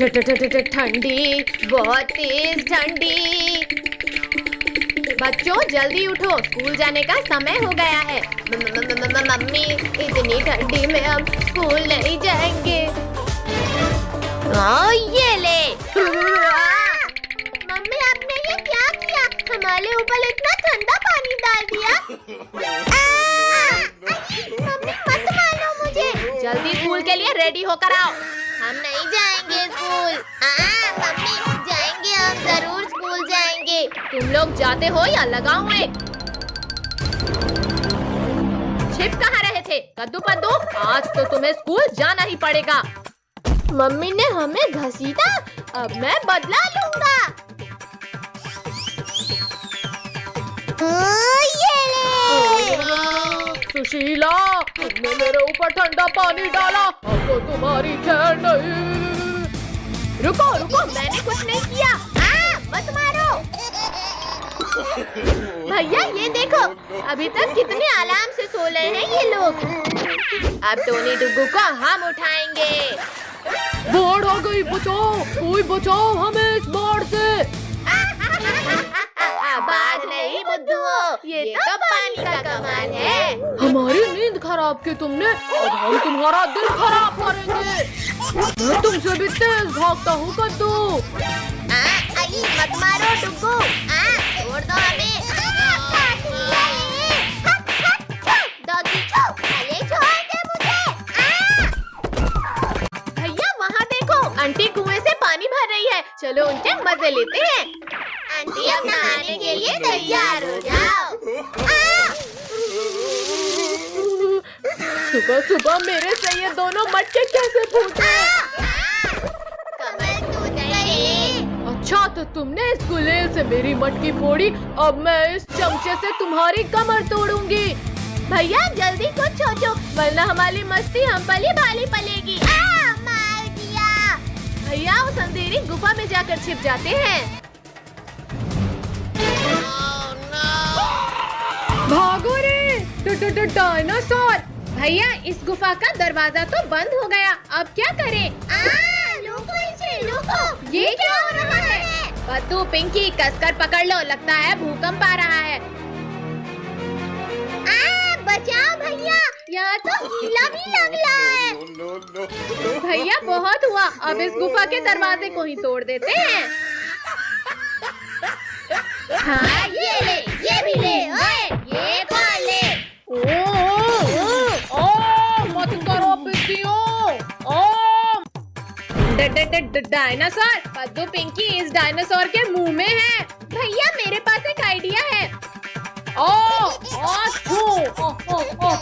ठंडी, बहुत तेज ठंडी। बच्चों जल्दी उठो, स्कूल जाने का समय हो गया है। मम्मी इतनी ठंडी में हम स्कूल नहीं जाएंगे। ये ले। मम्मी आपने ये क्या किया? हमारे ऊपर इतना ठंडा पानी डाल दिया। मम्मी मत मारो मुझे। जल्दी स्कूल के लिए रेडी होकर आओ। हम नहीं जाएंगे स्कूल। मम्मी जाएंगे, हम जरूर स्कूल जाएंगे। तुम लोग जाते हो या लगाऊं एक? छिप कहाँ रहे थे कद्दू पद्दू? आज तो तुम्हें स्कूल जाना ही पड़ेगा। मम्मी ने हमें घसीटा, अब मैं बदला लूंगा। ये ले। सुशीला, तुमने मेरे ऊपर ठंडा पानी डाला, अब तो तुम्हारी खैर नहीं। रुको रुको, मैंने कुछ नहीं किया। मत मारो। भैया ये देखो, अभी तक कितने आराम से सो रहे हैं ये लोग। अब टोनी डुग्गू को हम उठाएंगे। बाढ़ आ गई, बचाओ, कोई बचाओ हमें इस बाढ़ से। बाढ़ नहीं बुद्धू, ये तो पानी का कमाल है। हमारी नींद खराब की तुमने, अब हम तुम्हारा दिल खराब करेंगे। मैं तुमसे भी तेज भागता हूँ कद्दू। मत मारो डुग्गू, छोड़ दो हमें। भैया वहाँ देखो, आंटी कुएं से पानी भर रही है, चलो उनके मजे लेते हैं। आंटी अब नहाने के लिए तैयार हो जाओ। सुबह सुबह मेरे से ये दोनों मटके कैसे फूटे? कमर टूट गई। अच्छा तो तुमने इस गुलेल से मेरी मटकी फोड़ी, अब मैं इस चमचे से तुम्हारी कमर तोड़ूंगी। भैया जल्दी कुछ सोचो, वरना हमारी मस्ती हम पली भाली पलेगी। मार दिया। भैया उस अंधेरी गुफा में जाकर छिप जाते हैं। भागो रे डायनासोर। भैया इस गुफा का दरवाजा तो बंद हो गया, अब क्या करें? रुको इसे, रुको। ये क्या हो रहा है? कद्दू पिंकी कसकर पकड़ लो, लगता है भूकंप आ रहा है। बचाओ भैया, यहाँ तो गीला भी लग रहा है। भैया बहुत हुआ, अब इस गुफा के दरवाजे को ही तोड़ देते हैं। हाँ ये ले, ये भी ले, ये खा ले। मत करो पिंकियों। डायनासोर, कद्दू पिंकी इस डायनासोर के मुंह में है। भैया मेरे पास एक आइडिया है।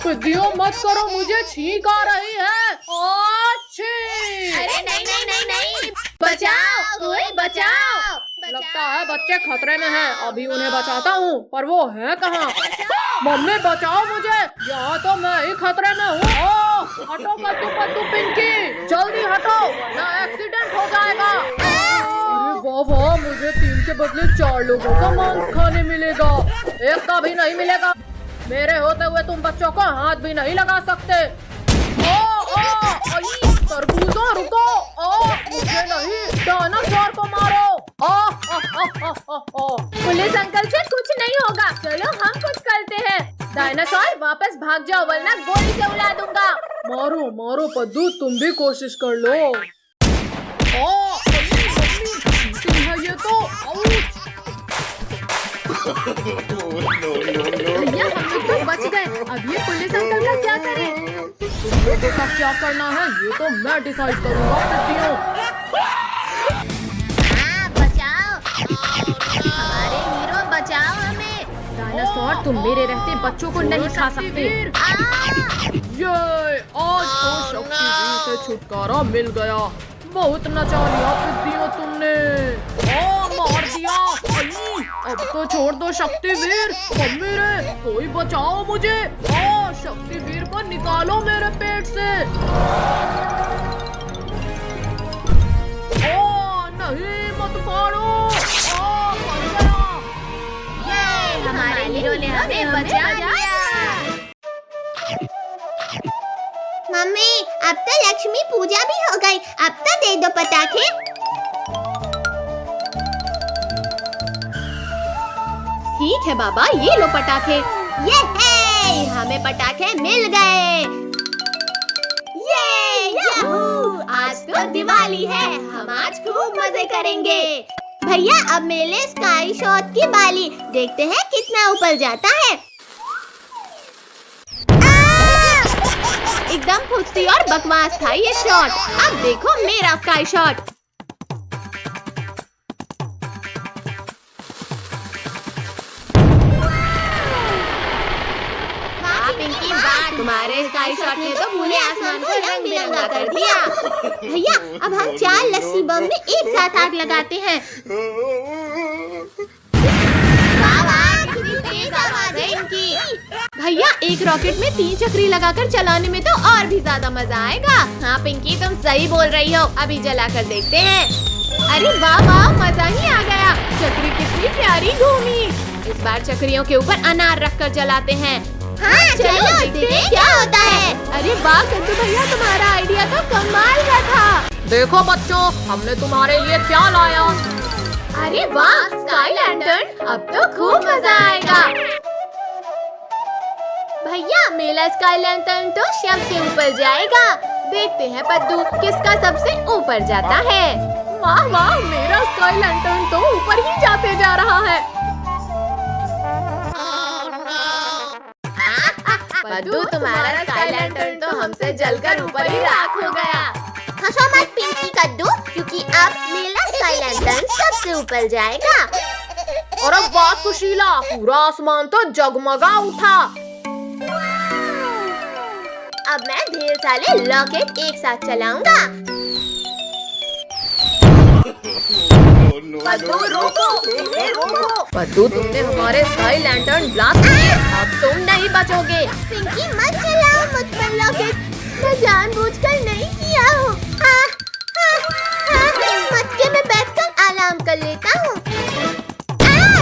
पिंकियों मत करो, मुझे छींक आ रही है। अरे नहीं नहीं नहीं नहीं, बचाओ, कोई बचाओ। लगता है बच्चे खतरे में हैं, अभी उन्हें बचाता हूँ, पर वो है कहाँ? मम्मी बचाओ मुझे, यहाँ तो मैं ही खतरे में हूँ। हटो कद्दू पद्दू पिंकी, जल्दी हटो वरना एक्सीडेंट हो जाएगा। अरे वाह वाह, मुझे 3 के बदले 4 लोगों का मांस खाने मिलेगा, एक का भी नहीं मिलेगा। मेरे होते हुए तुम बच्चों को हाथ भी नहीं लगा सकते। तरबूजों रुको, मुझे नहीं, डायनासोर को मारो। पुलिस अंकल से कुछ नहीं होगा, चलो हम कुछ करते हैं। डायनासोर वापस भाग जाओ, वरना गोली से उड़ा दूंगा। मारो मारो पद्दू, तुम भी कोशिश कर लो। ये तो भैया हम लोग तो बच गए, अब ये पुलिस अंकल का क्या करें? का क्या करना है ये तो मैं डिसाइड करूंगा। बचाओ हमारे हीरो, बचाओ हमें। डायनासोर तुम मेरे रहते बच्चों को नहीं खा सकते। ये आज तो शक्तिवीर से छुटकारा मिल गया, बहुत नचा लिया पिद्दियों तुमने। मार दिया। अब तो छोड़ दो शक्तिवीर। मम्मी रे कोई बचाओ मुझे। शक्तिवीर को निकालो मेरे पेट से। नहीं मत मारो। मर गया। ये हमारे हीरो ने हमें बचा लिया। मम्मी अब तो लक्ष्मी पूजा भी हो गई, अब तो दे दो पटाखे। है बाबा, ये लो पटाखे। ये है, हमें पटाखे मिल गए। ये याहू, आज तो दिवाली है, हम आज खूब मजे करेंगे। भैया अब मेले स्काई शॉट की बाली, देखते हैं कितना ऊपर जाता है। एकदम फुर्ती और बकवास था ये शॉट। अब देखो मेरा स्काई शॉट। पिंकी वाह, तुम्हारे स्काई शॉट ने तो पूरे आसमान को रंग बिरंगा कर दिया। भैया अब हम 4 लस्सी बम में एक साथ आग लगाते हैं। वाह वाह, कितनी तेज आवाज है इनकी। भैया एक रॉकेट में 3 चक्री लगाकर चलाने में तो और भी ज्यादा मजा आएगा। हाँ पिंकी तुम सही बोल रही हो, अभी जलाकर देखते हैं। अरे वाह वाह, मजा ही आ गया। चक्री कितनी प्यारी घूमी। इस बार चक्रियों के ऊपर अनार रखकर जलाते हैं। हाँ चलो देखते हैं क्या होता है। अरे वाह कद्दू भैया, तुम्हारा आइडिया तो कमाल का था। देखो बच्चों, हमने तुम्हारे लिए क्या लाया। अरे वाह स्काई लैंटर्न, अब तो खूब मजा आएगा। भैया मेरा स्काई लैंटर्न तो सबसे ऊपर जाएगा। देखते हैं पद्दू किसका सबसे ऊपर जाता है। वाह वाह, मेरा स्काई लैंटर्न तो ऊपर ही जाते जा रहा है। पद्दू तुम्हारा स्काई लैंटर्न तो हमसे जलकर ऊपर ही राख हो गया। हंसो मत पिंकी कद्दू, क्योंकि अब मेरा स्काई लैंटर्न सबसे ऊपर जाएगा। और वाह सुशीला, पूरा आसमान तो जगमगा उठा। अब मैं ढेर सारे रॉकेट एक साथ चलाऊंगा। पद्दू रोको, रोको। पद्दू तुमने हमारे स्काई लैंटर्न ब्लास्ट किए, अब तुम नहीं बचोगे। पिंकी मत चलाओ मुझ पर रॉकेट, मैं जानबूझकर नहीं किया हूँ। इस मटके में बैठकर आराम कर लेता हूँ।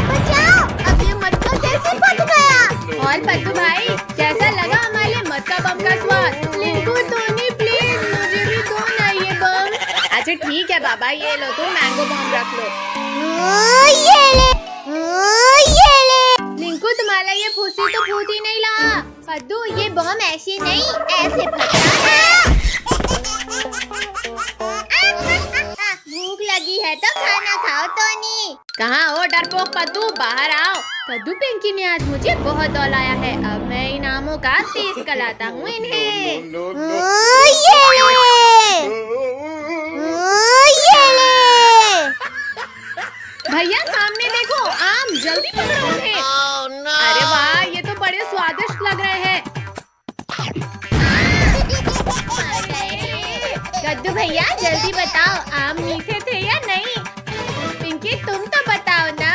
बचाओ, अब ये मटका कैसे फट गया। और पद्दू भाई कैसा लगा हमारे मटका बम का स्वाद। लिंकू टोनी प्लीज मुझे भी दो ना ये बम। अच्छा ठीक है बाबा, ये लो तुम मैंगो बम रख लो। ये ले। लिंकू तुम्हारा ये फूसी तो फूट ही नहीं रहा। पद्दू ये बम ऐसे नहीं, ऐसे फटता है। भूख लगी है तो खाना खाओ टोनी। कहाँ हो डरपोक पद्दू, बाहर आओ। कद्दू पिंकी ने आज मुझे बहुत दौलाया है, अब मैं इनामों का टेस्ट कराता हूँ इन्हें। भैया सामने देखो, आम जल्दी पकड़ो उन्हें। अरे वाह, ये तो बड़े स्वादिष्ट लग रहे हैं। कद्दू भैया जल्दी बताओ, आम मीठे थे या नहीं। पिंकी तुम तो बताओ ना।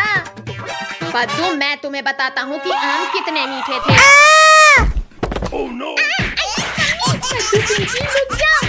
पद्दू मैं तुम्हें बताता हूँ कि आम कितने मीठे थे। Oh, no. रुक जाओ।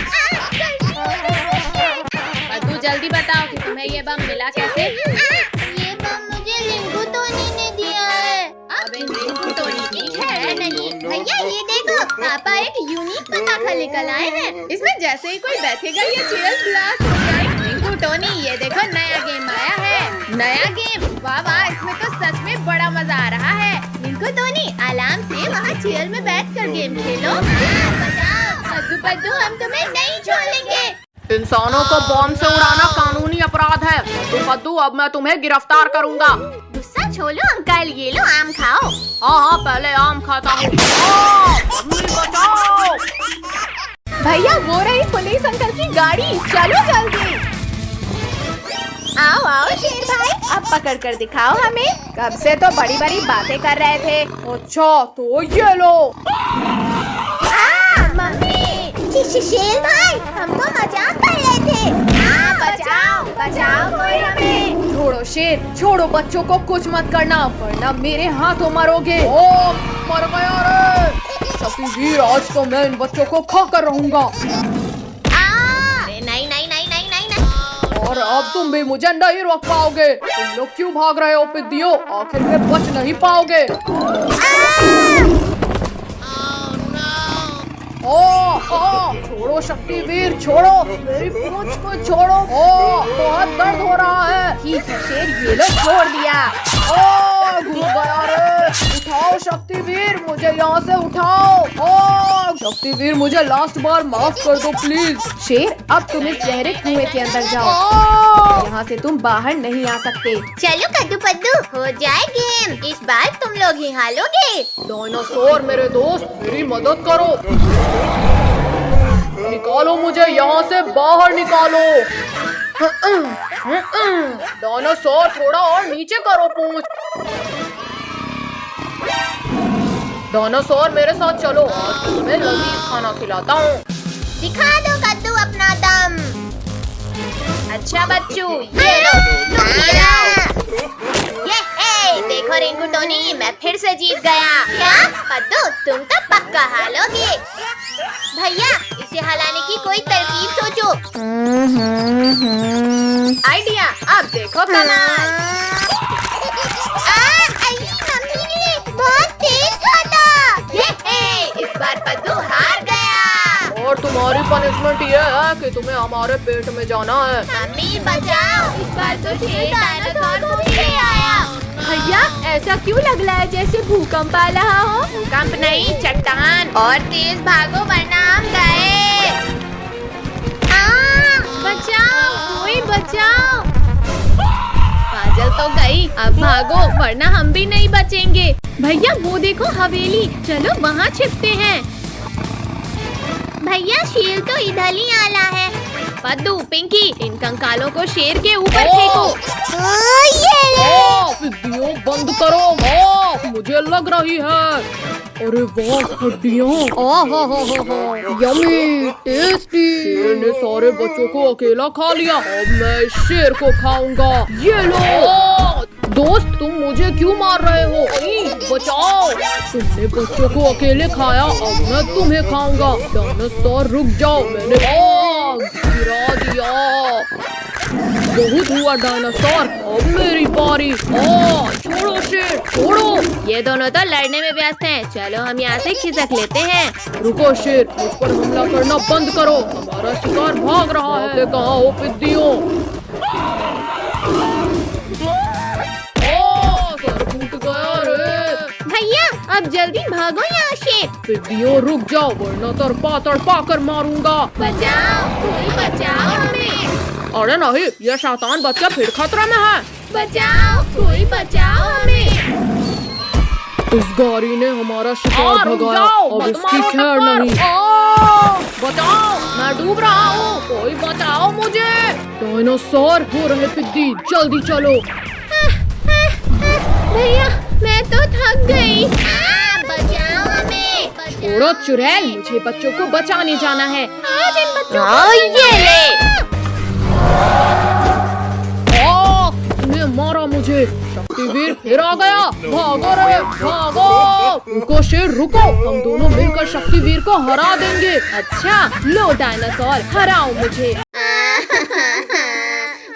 पद्दू जल्दी बताओ कि तुम्हें ये बम मिला कैसे। ये बम मुझे लिंकू टोनी ने दिया है। अब इन लिंकू टोनी की है नहीं। भैया ये देखो, पापा एक यूनिक पटाखा लेकर आए हैं। इसमें जैसे ही कोई बैठेगा ये चेयर ब्लास्ट हो जाएगी। लिंकू टोनी ये देखो नया गेम आया है। नया गेम, वाह वाह, इसमें तो सच में बड़ा मजा आ रहा है। लिंकू टोनी आराम से वहाँ चेयर में बैठकर गेम खेलो। पद्दू पद्दू हम तुम्हें नहीं छोड़ेंगे। इंसानों को बॉम्ब से उड़ाना कानूनी अपराध है। तो पद्दू अब मैं तुम्हें गिरफ्तार करूंगा। गुस्सा छोड़ो अंकल, ये लो आम खाओ। हाँ पहले आम खाता हूँ। बचाओ। भैया वो रही पुलिस अंकल की गाड़ी, चलो जल्दी। आओ आओ शेर भाई, अब पकड़ कर दिखाओ हमें। कब से तो बड़ी बड़ी बातें कर रहे थे। अच्छा तो ये लो। मम्मी, शेर भाई हम तो मजाक कर रहे थे। बचाओ बचाओ कोई हमें। छोड़ो शेर, छोड़ो, बच्चों को कुछ मत करना वरना मेरे हाथों मरोगे। ओ मर गया रे। शक्तिवीर, आज तो मैं इन बच्चों को खा कर रहूंगा। नहीं नहीं नहीं नहीं नहीं नहीं। और अब तुम भी मुझे नहीं रोक पाओगे। तुम लोग क्यों भाग रहे हो पिद्दियों, आखिर में बच नहीं पाओगे। छोड़ो शक्तिवीर, छोड़ो, मेरी पूंछ को छोड़ो। बहुत दर्द हो रहा है। ठीक है शेर, ये लो छोड़ दिया। घुस गया रे। शक्तिवीर, मुझे यहाँ से उठाओ। ओ शक्तिवीर, मुझे लास्ट बार माफ कर दो प्लीज। शेर, अब तुम इस गहरे कुएं के अंदर जाओ। यहाँ से तुम बाहर नहीं आ सकते। चलो कद्दू पद्दू, हो जाए गेम। इस बार तुम लोग ही हारोगे। डायनासोर मेरे दोस्त, मेरी मदद करो। निकालो मुझे यहाँ से, बाहर निकालो। डायनासोर, थोड़ा और नीचे करो पूंछ। डायनासोर मेरे साथ चलो, आज तुम्हें लजीज खाना खिलाता हूँ। दिखा दो कद्दू अपना दम। अच्छा बच्चों, ये लो, तुम ये लो। ये देखो रिंकू टोनी, मैं फिर से जीत गया। क्या कद्दू, तुम तो पक्का हारोगे। भैया, इसे हलाने की कोई तरकीब सोचो। आइडिया, अब देखो कमाल। बहुत तेज खाता। इस बार पद्दू हार गया। और तुम्हारी पनिशमेंट ये है कि तुम्हें हमारे पेट में जाना है। मम्मी बचाओ, इस बार तो शेर डायनासोर को भी ले आया। भैया, ऐसा क्यों लग रहा है जैसे भूकंप आ रहा हो? भूकंप नहीं, चट्टान। और तेज भागो वरना हम गए। बचाओ, कोई बचाओ। काजल तो गई, अब भागो वरना हम भी नहीं बचेंगे। भैया वो देखो हवेली, चलो वहाँ छिपते हैं। भैया, शेर तो इधर ही आला है। पद्दू, पिंकी, इन कंकालों को शेर के ऊपर फेंको। वीडियो बंद करो। मुझे लग रही है। अरे वाह, हड्डियाँ। Yummy, tasty. शेर ने सारे बच्चों को अकेला खा लिया, अब मैं इस शेर को खाऊंगा। ये लो। दोस्त, तुम मुझे क्यों मार रहे हो? बचाओ। तुमने बच्चों को अकेले खाया, अब मैं तुम्हें खाऊंगा। डायनासोर रुक जाओ, मैंने गिरा दिया। बहुत हुआ डायनासोर, अब मेरी बारी। छोड़ो शेर, छोड़ो। ये दोनों तो लड़ने में व्यस्त हैं। चलो हम यहाँ से खिसक लेते हैं। रुको शेर, मुझ पर हमला करना बंद करो। हमारा शिकार भाग रहा है। कहाँ हो पिद्दियों? सर फूट गया रे। भैया, अब जल्दी भागो यहाँ से। पिद्दियों रुक जाओ, वरना तड़पा कर मारूंगा। बचाओ, कोई बचाओ हमें। अरे नहीं, ये शैतान बच्चा फिर खतरे में है। बचाओ, कोई बचाओ हमें। इस गाड़ी ने हमारा शिकार भगाया, अब इसकी खैर नहीं। बचाओ, मैं डूब रहा हूँ, कोई बचाओ मुझे। डायनासोर हो रहे पिद्दी, जल्दी चलो। भैया, मैं तो थक गई। बचाओ हमें। छोड़ो चुड़ैल, मुझे बच्चों को बचाने जाना है। आज इन बच्चों ये ले। इसने मारा मुझे। शक्तिवीर फिर आ गया। भागो रे, भागो। रुको शेर, रुको। हम दोनों मिलकर शक्तिवीर को हरा देंगे। अच्छा, लो डायनासोर, हराओ मुझे।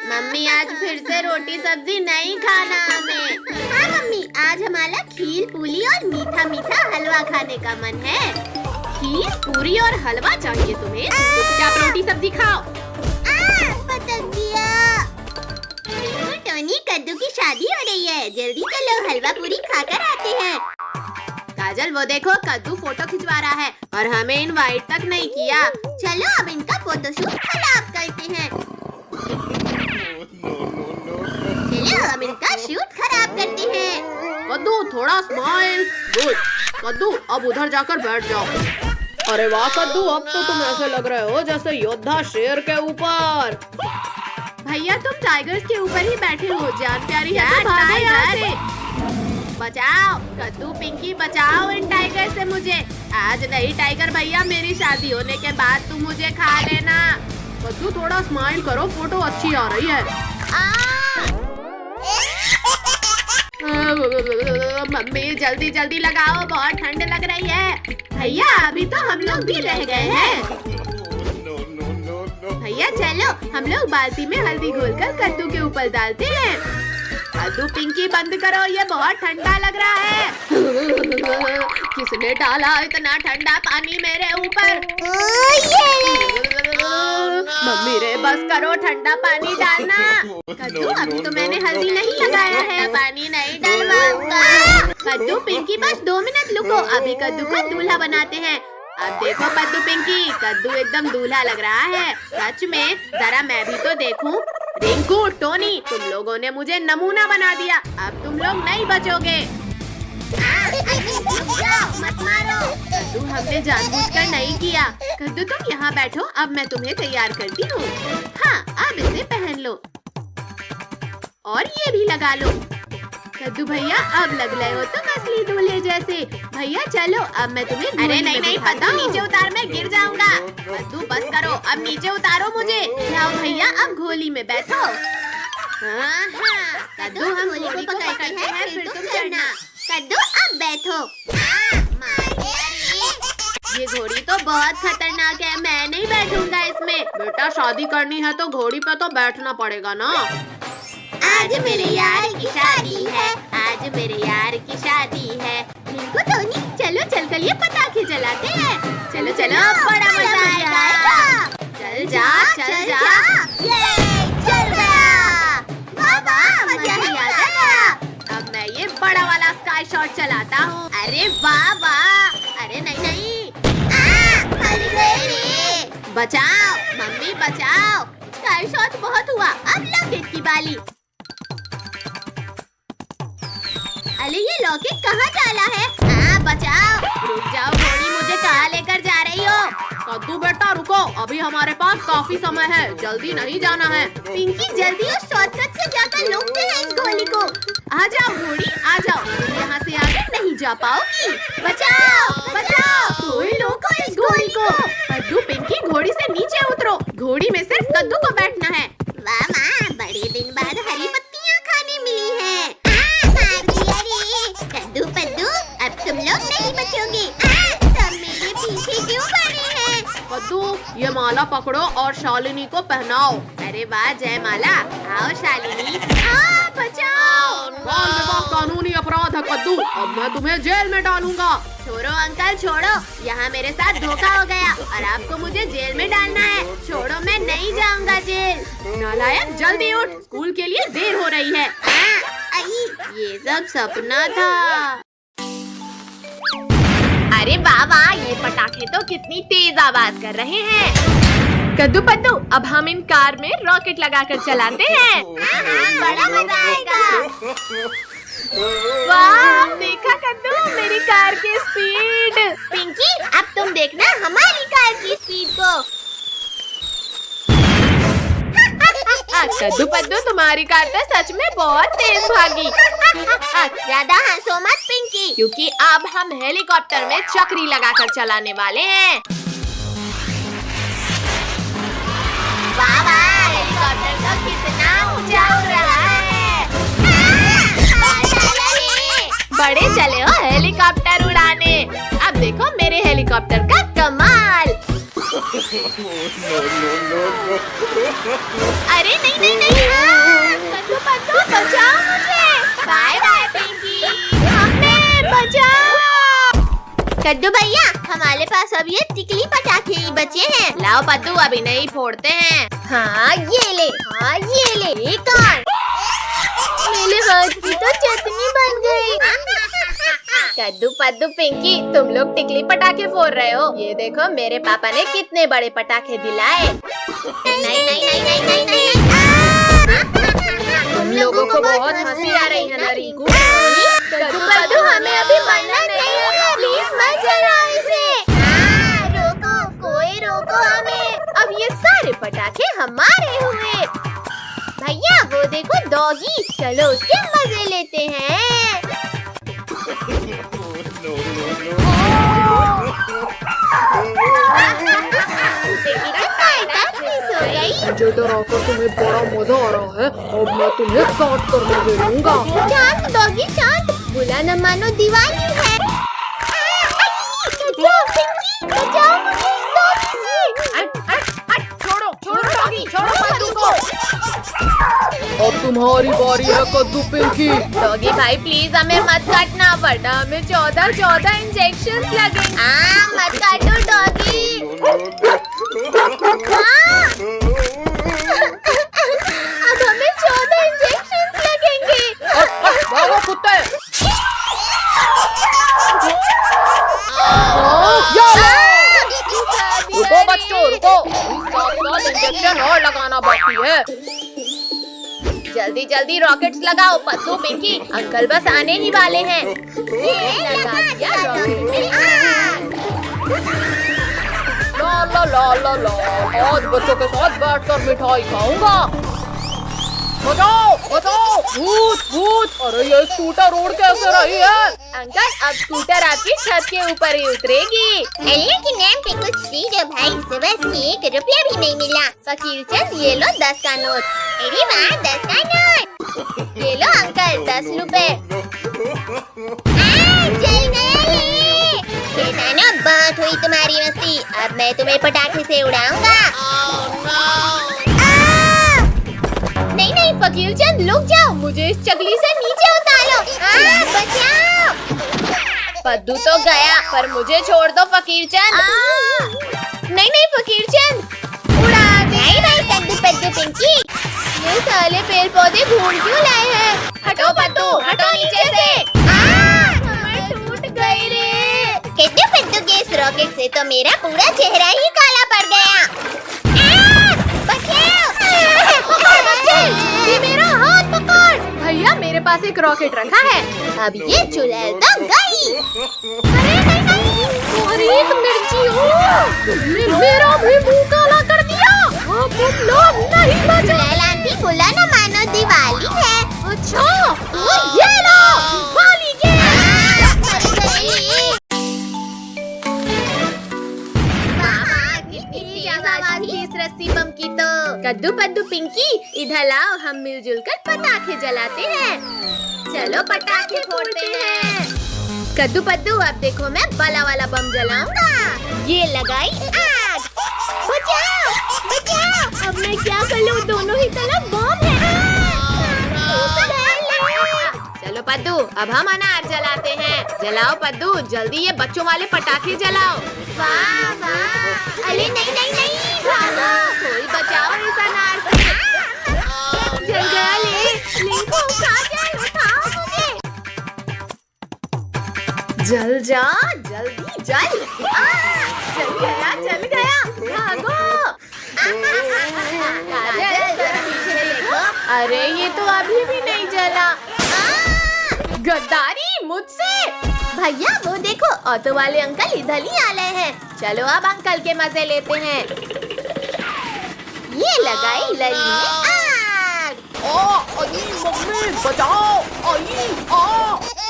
मम्मी, आज फिर से रोटी सब्जी नहीं खाना हमें। हाँ मम्मी, आज हमारा खीर पूरी और मीठा मीठा हलवा खाने का मन है। खीर, पूरी और हलवा चाहिए तुम्हें? चुपचाप रोटी सब्जी खाओ। पटक दिया। टोनी, कद्दू की शादी हो रही है, जल्दी चलो हलवा पूरी खाकर आते हैं। काजल, वो देखो कद्दू फोटो खिंचवा रहा है और हमें इनवाइट तक नहीं किया। चलो अब इनका फोटोशूट खराब करते हैं। चलो अब इनका शूट खराब करते हैं। कद्दू, थोड़ा स्माइल। गुड। कद्दू, अब उधर जाकर बैठ जाओ। अरे वाह कद्दू, अब तो तुम ऐसे लग रहे हो जैसे योद्धा शेर के ऊपर। भैया, तुम टाइगर्स के ऊपर ही बैठे हो। जान प्यारी है तो भागो यहाँ से। बचाओ कद्दू, पिंकी, बचाओ इन टाइगर से मुझे। आज नहीं टाइगर भैया, मेरी शादी होने के बाद तुम मुझे खा लेना। कद्दू, थोड़ा स्माइल करो, फोटो अच्छी आ रही है। मम्मी, जल्दी जल्दी लगाओ, बहुत ठंड लग रही है। भैया, अभी तो हम लोग भी रह गए हैं। भैया चलो, हम लोग बाल्टी में हल्दी घोलकर कद्दू के ऊपर डालते हैं। कद्दू, पिंकी, बंद करो, ये बहुत ठंडा लग रहा है। किसने डाला इतना ठंडा पानी मेरे ऊपर? मम्मी रे, बस करो, ठंडा पानी डालना। कद्दू अभी तो मैंने हल्दी नहीं लगाया है, पानी नहीं डलवाऊंगा। कद्दू पिंकी बस 2 मिनट रुको, अभी कद्दू को दूल्हा बनाते हैं। अब देखो पद्दू पिंकी, कद्दू एकदम दूल्हा लग रहा है। सच में, जरा मैं भी तो देखूं। रिंकू, टोनी, तुम लोगों ने मुझे नमूना बना दिया, अब तुम लोग नहीं बचोगे। मत मारो। कद्दू हमने जानबूझकर नहीं किया। कद्दू तुम यहाँ बैठो, अब मैं तुम्हें तैयार करती हूँ। हाँ, अब इसे पहन लो और ये भी लगा लो। कद्दू भैया अब लग रहे हो तुम असली दूल्हे जैसे। भैया चलो, अब मैं तुम्हें अरे नहीं पद्दू, नीचे उतार, मैं गिर जाऊंगा। कद्दू बस करो, अब नीचे उतारो मुझे। लाओ भैया, अब घोली में बैठो। हाँ, कद्दू हम घोड़ी को पकड़ते हैं, फिर तुम चढ़ना। कद्दू अब बैठो। ये घोड़ी तो बहुत खतरनाक है, मैं नहीं बैठूंगा इसमें। बेटा शादी करनी है तो घोड़ी पे तो बैठना पड़ेगा ना। आज मेरे यार की शादी है, आज मेरे यार की शादी है। रिंकू, टोनी, चलो चलकर ये पटाखे जलाते हैं। चलो चलो, बड़ा मजा आएगा। चल जा, चल जा। ये चल गया। बाबा मजा ही आ गया। अब मैं ये बड़ा वाला स्काई शॉट चलाता हूँ। अरे वाह वाह। अरे नहीं, बचाओ मम्मी, बचाओ। स्काई शॉट बहुत हुआ, अब लॉकेट की बारी। अरे ये लॉकेट कहाँ डाला है? बचाओ। रुक जाओ घोड़ी, मुझे कहाँ लेकर जा रही हो? कद्दू बेटा रुको, अभी हमारे पास काफी समय है, जल्दी नहीं जाना है। पिंकी जल्दी उस शॉर्टकट से जाकर रोकते हैं इस घोड़ी को। आ जाओ घोड़ी, आ जाओ, तुम यहाँ से आगे नहीं जा पाओगी। बचाओ बचाओ, कोई रोको इस घोड़ी को। कद्दू पिंकी, घोड़ी से नीचे उतरो, घोड़ी में सिर्फ कद्दू को बैठना है। वाह माँ, बड़े दिन बाद हरी पत्तियाँ खाने मिली हैं। कद्दू पद्दू, अब तुम लोग नहीं बचोगे। तुम मेरे पीछे क्यों पड़े हैं? कद्दू, ये माला पकड़ो और शालिनी को पहनाओ। अरे वाह जय माला, आओ शालिनी। बचाओ। बाल विवाह कानूनी अपराध है कद्दू, अब मैं तुम्हें जेल में डालूंगा। छोड़ो अंकल छोड़ो, यहाँ मेरे साथ धोखा हो गया और आपको मुझे जेल में डालना है। छोड़ो, मैं नहीं जाऊंगा जेल। नालायक, जल्दी उठ, स्कूल के लिए देर हो रही है। ये सब सपना था। अरे वाह वाह, ये पटाखे तो कितनी तेज आवाज कर रहे हैं। कद्दू पद्दू, अब हम इन कार में रॉकेट लगाकर चलाते हैं। बड़ा मजा आएगा। वाह, देखा कद्दू मेरी कार की स्पीड। पिंकी, अब तुम देखना हमारी कार की स्पीड को। कद्दू पद्दू, तुम्हारी कार तो सच में बहुत तेज भागी। ज्यादा हंसो मत पिंकी। क्योंकि अब हम हेलीकॉप्टर में चक्री लगाकर चलाने वाले हैं। वाह वाह, हेलीकॉप्टर तो कितना ऊंचा उड़ रहा है। बड़े चले हो हेलीकॉप्टर उड़ाने। अब देखो मेरे हेलीकॉप्टर का कमाल। अरे नहीं, कद्दू पद्दू, बचाओ मुझे। बाय बाय पिंकी, हमें बचाओ। कद्दू भैया, हमारे पास अब ये टिकली पटाखे ही बचे हैं। लाओ पद्दू, अभी नहीं फोड़ते हैं। हाँ ये ले, एक और। मेरे हाथ की तो चटनी बन गई। कद्दू पद्दू पिंकी, तुम लोग टिकली पटाखे फोड़ रहे हो। ये देखो मेरे पापा ने कितने बड़े पटाखे दिलाए। नहीं। तुम लोगों को बहुत हंसी आ रही है ना रिंकू। कद्दू पद्दू, हमें अभी मरना नहीं है, प्लीज मत जलाओ इसे। रोको, कोई रोको हमें। अब ये सारे पटाखे हमारे हुए। भैया वो देखो डॉगी, चलो उसके मजे लेते हैं। मुझे डराकर तुम्हें बड़ा मजा आ रहा है, अब मैं तुम्हें काट कर मजे लूंगा। शांत डॉगी शांत, बुला न मानो दीवानी है। बचाओ मुझे इस डॉगी से। छोड़ो डॉगी, छोड़ो कद्दू को। अब तुम्हारी बारी है कद्दू पिंकी। डॉगी भाई प्लीज हमें मत काटना, वरना हमें 14 इंजेक्शन लगेंगे। मत काटो डॉगी। अब हमें जल्दी जल्दी रॉकेट्स लगाओ पद्दू पिंकी, अंकल बस आने ही वाले हैं। ये लगा दिया रॉकेट में आग। ला ला ला ला ला, आज बच्चों के साथ बैठकर मिठाई खाऊंगा। बचाओ बचाओ, भूत भूत। अरे ये स्कूटर उड़ कैसे रही है? अंकल अब स्कूटर आपकी छत के ऊपर ही उतरेगी। अल्लाह के नाम पे कुछ दीजिए भाई, सुबह से 1 रुपया भी नहीं मिला। फकीर चंद ये लो 10 का नोट। अरे वाह 10 का नोट। ये लो अंकल 10 रुपए। जल गया ये। शैतानों बहुत हुई तुम्हारी मस्ती, अब मैं तुम्हें पटाखे से उड़ाऊंगा। नहीं नहीं फकीर चंद रुक जाओ, मुझे इस चकली से नीचे उतारो। बचाओ। पद्दू तो गया, पर मुझे छोड़ दो फकीर चंद। नहीं नहीं फकीर चंद उड़ा दे। नहीं नहीं पद्दू पद्दू पिंकी। ये साले पेड़ पौधे ढूंढ क्यों लाए हैं? हटो पद्दू हटो नीचे से। कमर टूट गई रे। कहते पद्दू के इस रॉकेट से तो मेरा पूरा चेहरा ही काला पड़ गया। ये मेरा हाथ पकड़। भैया मेरे पास एक रॉकेट रखा है, अब ये चुड़ैल तो गई। तुम्हारी एक मिर्ची हो, तुमने मेरा भी मुंह काला कर दिया। अब तुम लोग नहीं बचे। चुड़ैल आंटी बुला ना मानो दिवाली है। अच्छा तो ये लो दिवाली के। इस रस्सी बम की तो। कद्दू पद्दू पिंकी इधर लाओ, हम मिलजुल कर पटाखे जलाते हैं। चलो पटाखे फोड़ते हैं। कद्दू पद्दू अब देखो मैं बला वाला बम जलाऊंगा। ये लगाई आग। बचाओ बचाओ। अब मैं क्या कर लूं, दोनों ही तरफ बम है। चलो पद्दू अब हम अनार जलाते हैं। जलाओ पद्दू जल्दी, ये बच्चों वाले पटाखे जलाओ। वाह वाह। अरे नहीं नहीं नहीं भागो। कोई बचाओ इस अनार से। जल गया ले। लिंको उठाओ मुझे। जल जा जल्दी जल। जल गया जल गया। भागो। काजल जरा पीछे देखो। अरे ये तो अभी भी नहीं जला। गद्दारी मुझसे। भैया वो देखो ऑटो वाले अंकल इधर ही आ रहे हैं। चलो अब अंकल के मजे लेते हैं। ये लगाई लरी में आग। अजी मम्मी बचाओ।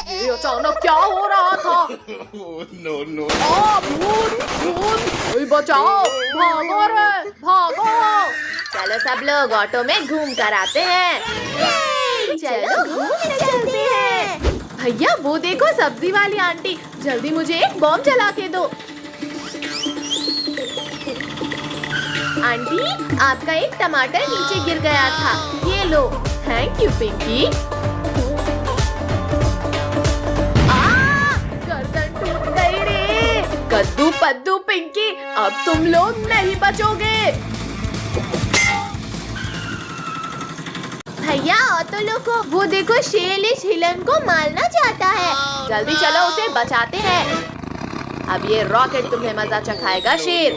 ये अचानक क्या हो रहा था? no. भूत भूत, कोई बचाओ, भागो रे भागो। चलो सब लोग ऑटो में घूम कर आते हैं। चलो घूम कर चलते हैं। भैया वो देखो सब्जी वाली आंटी, जल्दी मुझे एक बम जला के दो। आंटी आपका एक टमाटर नीचे गिर गया था, ये लो। Thank you Pinky. गर्दन टूट गई रे। कद्दू पद्दू पिंकी अब तुम लोग नहीं बचोगे। भैया ऑटो लोगो वो देखो शेर इस हिलन को मारना चाहता है। जल्दी चलो उसे बचाते हैं। अब ये रॉकेट तुम्हें मजा चखाएगा शेर।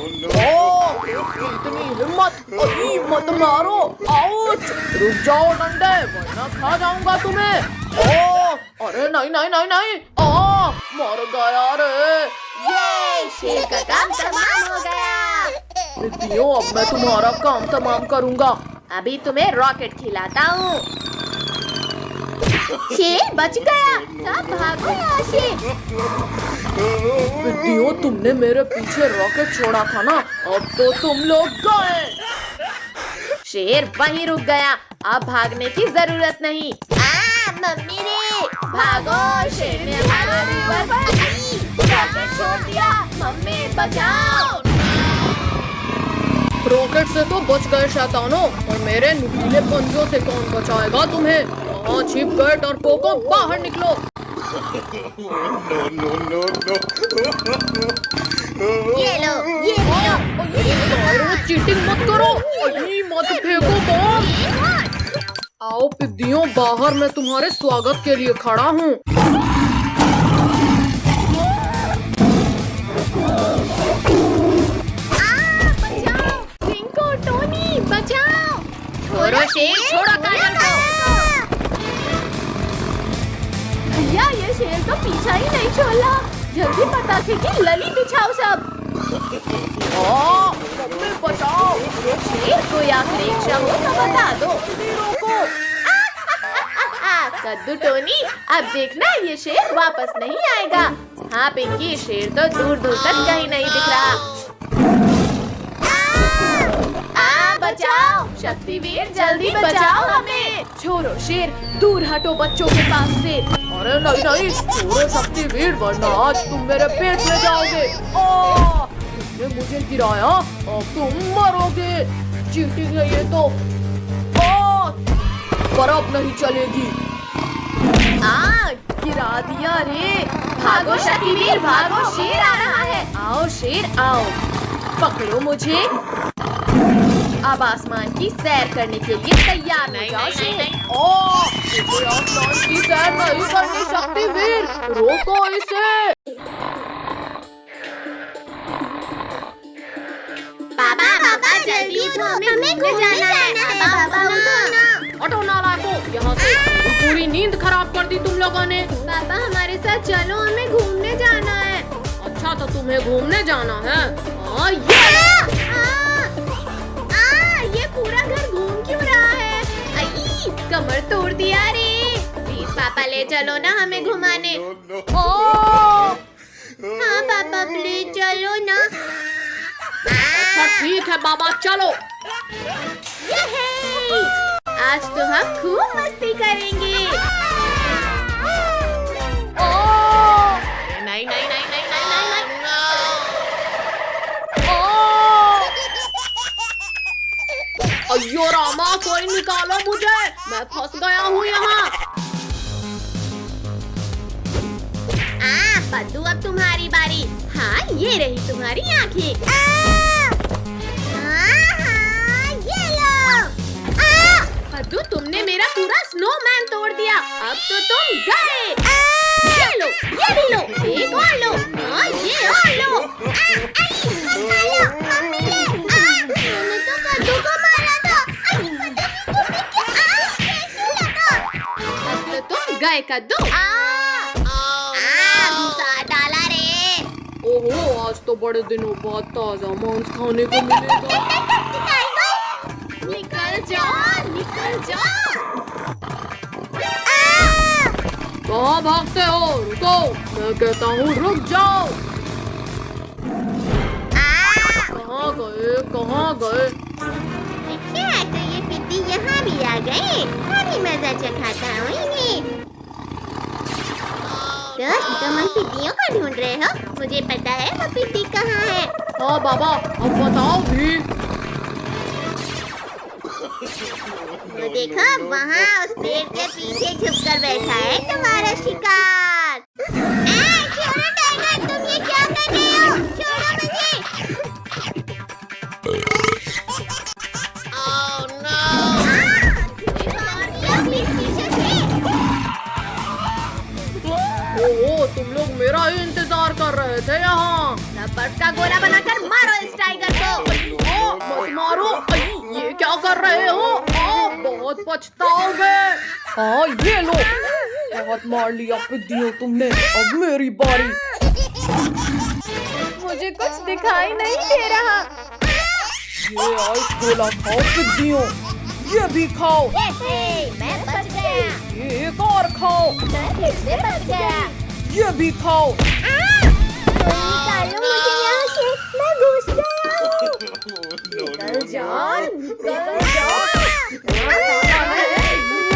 इतनी हिम्मत, अभी मत मारो। आउच, रुक जाओ डंडे, वरना खा जाऊंगा तुम्हें। अरे नहीं नहीं नहीं नहीं, मर गया रे। ये शेर का काम तमाम हो गया। पिपियो अब मैं तुम्हारा काम तमाम करूंगा। अभी तुम्हें रॉकेट खिलाता हूँ। शेर बच गया। सब भागो यहाँ से। पिपियो तुमने मेरे पीछे रॉकेट छोड़ा था ना, अब तो तुम लोग गए। शेर वहीं रुक गया, अब भागने की जरूरत नहीं। मम्मी रे भागो, शेर ने हमारे ऊपर रॉकेट छोड़ दिया। मम्मी बचाओ। रॉकेट से तो बच गए शैतानों, और मेरे नुकीले पंजों से कौन बचाएगा तुम्हें? वहाँ छिप गए डरपोकों, बाहर निकलो। No. ये लो। अरे चीटिंग मत करो, मत फेंको बम। आओ पिद्दियों, बाहर मैं तुम्हारे स्वागत के लिए खड़ा हूँ। बचाओ, रिंको, टोनी, बचाओ। छोड़ो शेर, छोड़ो काजल को। भैया ये शेर तो पीछा ही नहीं छोड़ा। जल्दी पटाखे की लली बिछाओ सब। मम्मी बचाओ। शेर कोई आखिरी इच्छा हो तो बता दो। रोको। कद्दू टोनी, अब देखना ये शेर वापस नहीं आएगा। हाँ पिंकी, शेर तो दूर दूर तक कहीं नहीं दिख रहा। बचाओ शक्तिवीर, जल्दी बचाओ हमें। छोड़ो शेर, दूर हटो बच्चों के पास से। अरे नहीं नहीं, छोड़ो शक्तिवीर, वरना आज तुम मेरे पेट में जाओगे। तुमने मुझे गिराया, अब तुम मरोगे। चीटिंग है ये तो। पर अब नहीं चलेगी। गिरा दिया रे। भागो शक्तिवीर भागो, शेर आ रहा है। आओ शेर आओ, पकड़ो मुझे। अब आसमान की सैर करने के लिए तैयार हो जाओ शेर। मुझे आसमान की सैर नहीं करनी शक्तिवीर, रोको इसे। पापा जल्दी उठो, हमें घूमने जाना है। पापा उठो ना। हटो नालायकों यहाँ से, पूरी नींद खराब कर दी तुम लोगों ने। पापा हमारे साथ चलो, हमें घूमने जाना है। अच्छा तो तुम्हें घूमने जाना है। ये पूरा घर घूम क्यों रहा है? आई, कमर तोड़ दिया रे। प्लीज पापा ले चलो ना हमें घुमाने। हाँ पापा प्लीज चलो ना। अच्छा ठीक है बाबा, चलो। आज तो हम खूब मस्ती करेंगे। नहीं नहीं नहीं नहीं नहीं नहीं अयो रामा, कोई निकालो मुझे, मैं फंस गया हूँ यहाँ। पद्दू अब तुम्हारी बारी। हाँ ये रही तुम्हारी आँखें। ये लो। पद्दू तुमने मेरा पूरा स्नोमैन तोड़ दिया। अब तो तुम गए। ये लो, ये भी लो, एक और लो, ये और लो। मैंने तो कद्दू को मारा था। अब तो तुम गए कद्दू। घुसा डाला रे। ओहो, आज तो बड़े दिनों बाद ताजा मांस खाने को मिलेगा। निकल जाओ, निकल जाओ। कहाँ भागते हो? रुको, मैं कहता हूँ रुक जाओ। कहाँ गए, कहाँ गए? अच्छा तो ये पिद्दी यहाँ भी आ गए। अभी मजा चखाता हूँ इन्हें। तुम उन पिद्दियों को ढूंढ रहे हो? मुझे पता है वो पिद्दी कहाँ है। हाँ बाबा, अब बताओ भी। वो देखो वहाँ उस पेड़ के पीछे छुपकर बैठा है तुम्हारा शिकार। छोड़ो टाइगर, तुम ये क्या कर रहे हो? छोड़ो मुझे। पीछे से। ओहो, तुम लोग मेरा ही इंतजार कर रहे थे यहाँ। रबड़ का गोला बनाकर मारो इस टाइगर को। मत मारो। ये क्या कर रहे हो? बहुत पछताओगे। हाँ ये लो, बहुत मार लिया पिद्दियों तुमने, अब मेरी बारी। मुझे कुछ दिखाई नहीं दे रहा। ये आइस गोला खाओ पिद्दियों, ये भी खाओ। मैं बच गया। ये एक और खाओ, मैं फिर से बच गया। ये भी खाओ। निकालो मुझे यहाँ से, मैं घुस गया हूँ। निकल जाओ, निकल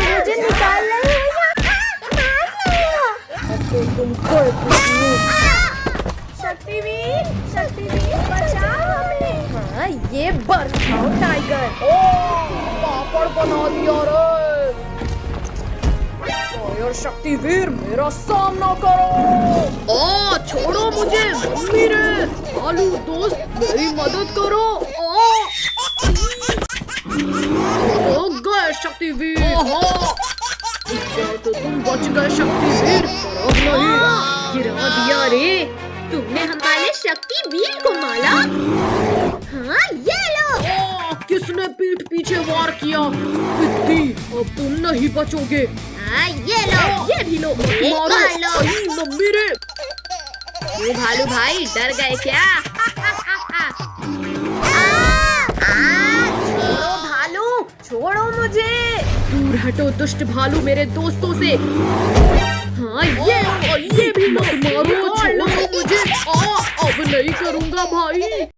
मुझे निकाल रहे हो या मार रहे हो? अब तो तुम गए पिद्दियों। शक्तिवीर, शक्तिवीर बचाओ हमें। हाँ ये बर्फ खाओ टाइगर। पापड़ बना दिया रे। फायर शक्तिवीर, मेरा सामना करो। छोड़ो मुझे मम्मी रे। आलू दोस्त, मेरी मदद करो। गए शक्तिवीर। इस बार तो तुम बच गए शक्तिवीर, पर अब नहीं। गिरा दिया रे। तुमने हमारे शक्तिवीर को मारा। हाँ ये लो। किसने पीठ पीछे वार किया? पिद्दी, अब तुम नहीं बचोगे। ये लो, ये भी लो। ये मारो। कर लो। अरे मम्मी रे। ओ भालू भाई डर गए क्या? छोड़ो भालू, छोड़ो मुझे। दूर हटो दुष्ट भालू मेरे दोस्तों से। हाँ ये भी लो। मारो, छोड़ो मुझे। अब नहीं करूँगा भाई।